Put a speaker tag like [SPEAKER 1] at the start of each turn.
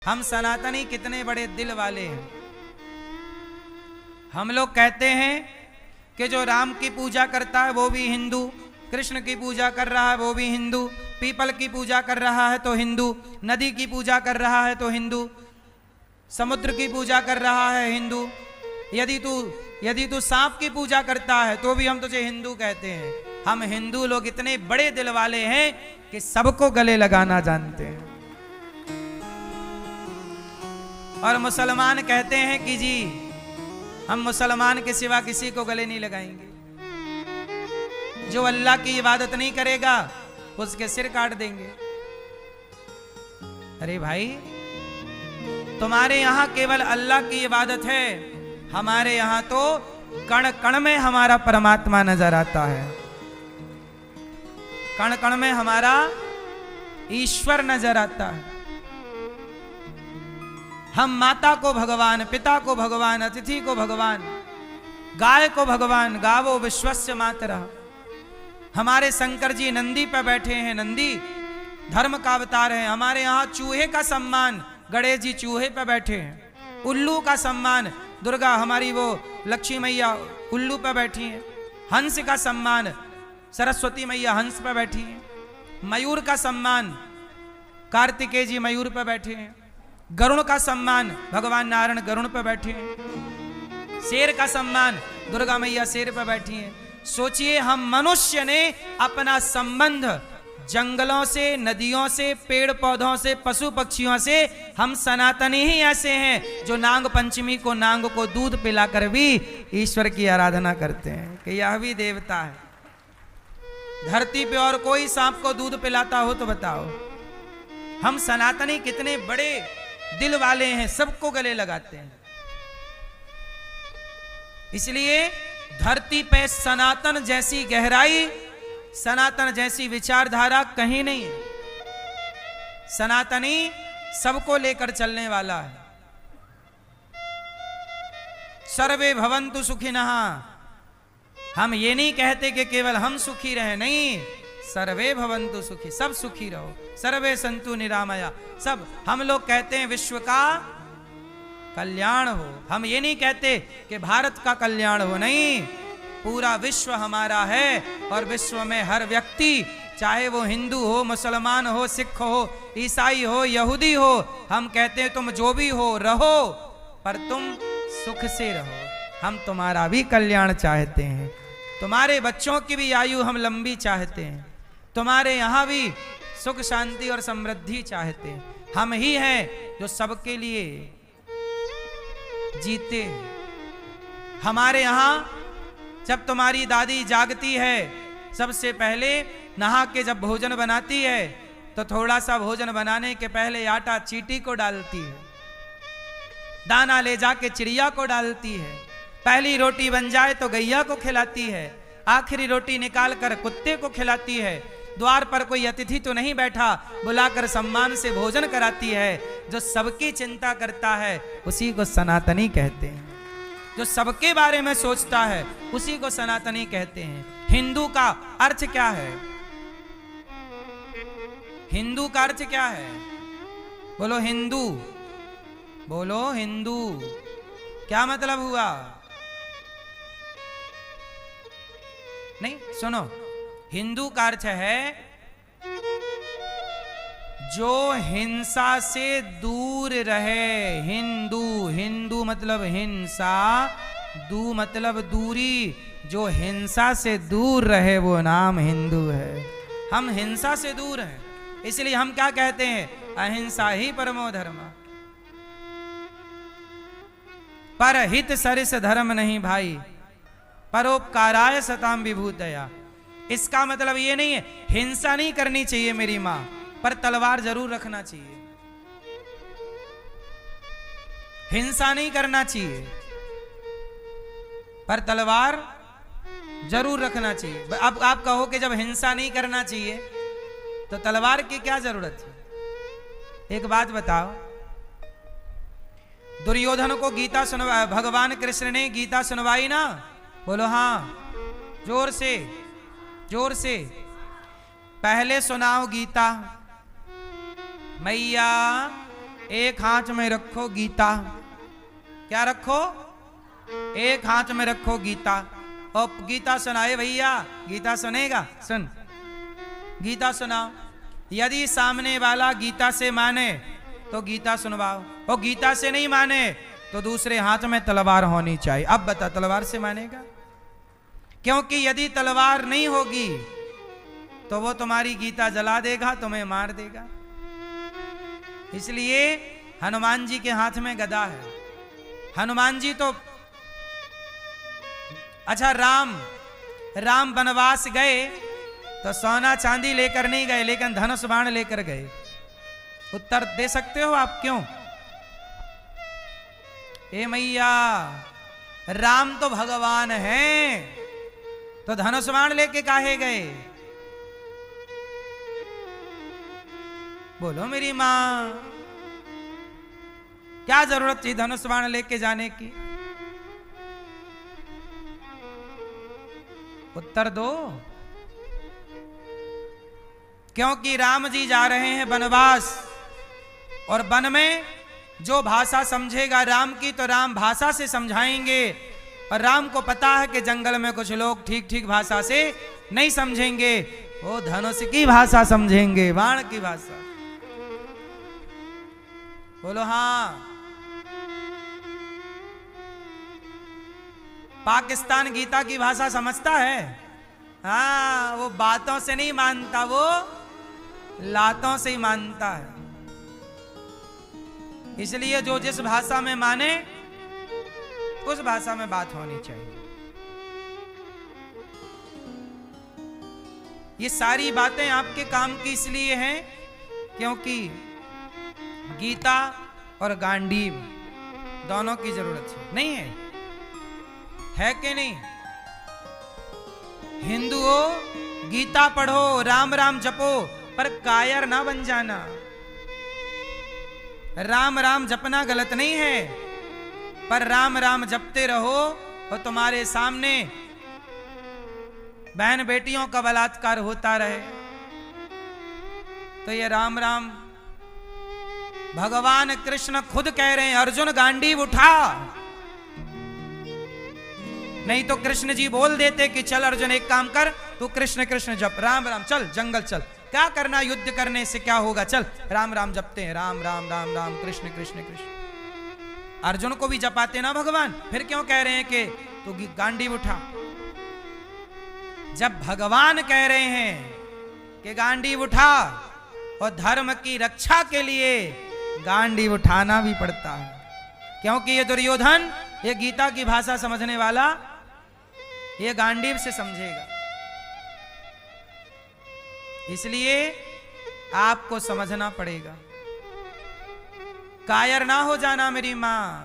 [SPEAKER 1] हम सनातनी कितने बड़े दिल वाले हैं। हम लोग कहते हैं कि जो राम की पूजा करता है वो भी हिंदू, कृष्ण की पूजा कर रहा है वो भी हिंदू, पीपल की पूजा कर रहा है तो हिंदू, नदी की पूजा कर रहा है तो हिंदू, समुद्र की पूजा कर रहा है हिंदू, यदि तू सांप की पूजा करता है तो भी हम तुझे हिंदू कहते हैं। हम हिंदू लोग इतने बड़े दिल वाले हैं कि सबको गले लगाना जानते हैं। और मुसलमान कहते हैं कि जी हम मुसलमान के सिवा किसी को गले नहीं लगाएंगे, जो अल्लाह की इबादत नहीं करेगा उसके सिर काट देंगे। अरे भाई, तुम्हारे यहां केवल अल्लाह की इबादत है, हमारे यहां तो कण कण में हमारा परमात्मा नजर आता है, कण कण में हमारा ईश्वर नजर आता है। हम माता को भगवान, पिता को भगवान, अतिथि को भगवान, गाय को भगवान, गावो विश्वस्य मातरः। हमारे शंकर जी नंदी पर बैठे हैं, नंदी धर्म का अवतार है। हमारे यहाँ चूहे का सम्मान, गणेश जी चूहे पर बैठे हैं। उल्लू का सम्मान, दुर्गा हमारी वो लक्ष्मी मैया उल्लू पर बैठी हैं। हंस का सम्मान, सरस्वती मैया हंस पर बैठी हैं। मयूर का सम्मान, कार्तिकेय जी मयूर पर बैठे हैं। गरुण का सम्मान, भगवान नारायण गरुण पर बैठे हैं। शेर का सम्मान, दुर्गा मैया शेर पर बैठी हैं। सोचिए, हम मनुष्य ने अपना संबंध जंगलों से, नदियों से, पेड़ पौधों से, पशु पक्षियों से, हम सनातनी ही ऐसे हैं जो नाग पंचमी को नाग को दूध पिलाकर भी ईश्वर की आराधना करते हैं कि यह भी देवता है। धरती पे और कोई सांप को दूध पिलाता हो तो बताओ। हम सनातनी कितने बड़े दिल वाले हैं, सबको गले लगाते हैं। इसलिए धरती पे सनातन जैसी गहराई, सनातन जैसी विचारधारा कहीं नहीं है। सनातनी सबको लेकर चलने वाला है। सर्वे भवन्तु सुखिनः। हम ये नहीं कहते कि केवल हम सुखी रहे, नहीं, सर्वे भवन्तु सुखी, सब सुखी रहो। सर्वे सन्तु निरामया, सब। हम लोग कहते हैं विश्व का कल्याण हो। हम ये नहीं कहते कि भारत का कल्याण हो, नहीं, पूरा विश्व हमारा है। और विश्व में हर व्यक्ति, चाहे वो हिंदू हो, मुसलमान हो, सिख हो, ईसाई हो, यहूदी हो, हम कहते हैं तुम जो भी हो रहो, पर तुम सुख से रहो। हम तुम्हारा भी कल्याण चाहते हैं, तुम्हारे बच्चों की भी आयु हम लंबी चाहते हैं, तुम्हारे यहाँ भी सुख शांति और समृद्धि चाहते हैं। हम ही हैं जो सबके लिए जीते। हमारे यहाँ जब तुम्हारी दादी जागती है, सबसे पहले नहा के जब भोजन बनाती है तो थोड़ा सा भोजन बनाने के पहले आटा चींटी को डालती है, दाना ले जाके चिड़िया को डालती है, पहली रोटी बन जाए तो गैया को खिलाती है, आखिरी रोटी निकाल कर कुत्ते को खिलाती है। द्वार पर कोई अतिथि तो नहीं बैठा, बुलाकर सम्मान से भोजन कराती है। जो सबकी चिंता करता है उसी को सनातनी कहते हैं। जो सबके बारे में सोचता है उसी को सनातनी कहते हैं। हिंदू का अर्थ क्या है? हिंदू का अर्थ क्या है? बोलो हिंदू, बोलो हिंदू। क्या मतलब हुआ? नहीं, सुनो, हिंदू का अर्थ है जो हिंसा से दूर रहे। हिंदू, हिंदू मतलब हिंसा, दू मतलब दूरी। जो हिंसा से दूर रहे वो नाम हिंदू है। हम हिंसा से दूर हैं, इसलिए हम क्या कहते हैं? अहिंसा ही परमो धर्म। परहित सरिस धर्म नहीं भाई, परोपकाराय सताम विभूतया। इसका मतलब ये नहीं है हिंसा नहीं करनी चाहिए मेरी मां, पर तलवार जरूर रखना चाहिए। हिंसा नहीं करना चाहिए, पर तलवार जरूर रखना चाहिए। अब आप कहो कि जब हिंसा नहीं करना चाहिए तो तलवार की क्या जरूरत है? एक बात बताओ, दुर्योधन को गीता सुनवा, भगवान कृष्ण ने गीता सुनवाई ना? बोलो हाँ, जोर से, जोर से। पहले सुनाओ गीता। मैया एक हाथ में रखो गीता। क्या रखो? एक हाथ में रखो गीता। और गीता सुनाए भैया, गीता सुनेगा? सुन, गीता सुनाओ। यदि सामने वाला गीता से माने तो गीता सुनवाओ, और गीता से नहीं माने तो दूसरे हाथ में तलवार होनी चाहिए। अब बता, तलवार से मानेगा? क्योंकि यदि तलवार नहीं होगी तो वो तुम्हारी गीता जला देगा, तुम्हें मार देगा। इसलिए हनुमान जी के हाथ में गदा है। हनुमान जी तो अच्छा, राम वनवास गए तो सोना चांदी लेकर नहीं गए, लेकिन धनुष बाण लेकर गए। उत्तर दे सकते हो आप क्यों? ए मैया, राम तो भगवान हैं, तो धनुष बाण लेके काहे गए? बोलो मेरी मां, क्या जरूरत थी धनुष बाण लेके जाने की? उत्तर दो। क्योंकि राम जी जा रहे हैं वनवास, और वन में जो भाषा समझेगा राम की तो राम भाषा से समझाएंगे, और राम को पता है कि जंगल में कुछ लोग ठीक ठीक भाषा से नहीं समझेंगे, वो धनुष की भाषा समझेंगे, बाण की भाषा। बोलो हाँ। पाकिस्तान गीता की भाषा समझता है? हाँ, वो बातों से नहीं मानता, वो लातों से ही मानता है। इसलिए जो जिस भाषा में माने उस भाषा में बात होनी चाहिए। ये सारी बातें आपके काम की इसलिए हैं क्योंकि गीता और गांडीव दोनों की जरूरत है, नहीं है कि नहीं? हिंदू हो, गीता पढ़ो, राम राम जपो, पर कायर ना बन जाना। राम राम जपना गलत नहीं है, पर राम राम जपते रहो और तुम्हारे सामने बहन बेटियों का बलात्कार होता रहे तो ये राम राम। भगवान कृष्ण खुद कह रहे हैं, अर्जुन गांडीव उठा। नहीं तो कृष्ण जी बोल देते कि चल अर्जुन एक काम कर, तू कृष्ण कृष्ण जप, राम राम, चल जंगल चल, क्या करना, युद्ध करने से क्या होगा, चल राम राम जपते हैं, राम राम राम राम कृष्ण कृष्ण कृष्ण। अर्जुन को भी जपाते ना भगवान, फिर क्यों कह रहे हैं कि तू गांडीव उठा? जब भगवान कह रहे हैं कि गांडीव उठा, और धर्म की रक्षा के लिए गांडीव उठाना भी पड़ता है, क्योंकि ये दुर्योधन, ये गीता की भाषा समझने वाला, ये गांडीव से समझेगा। इसलिए आपको समझना पड़ेगा, कायर ना हो जाना मेरी मां।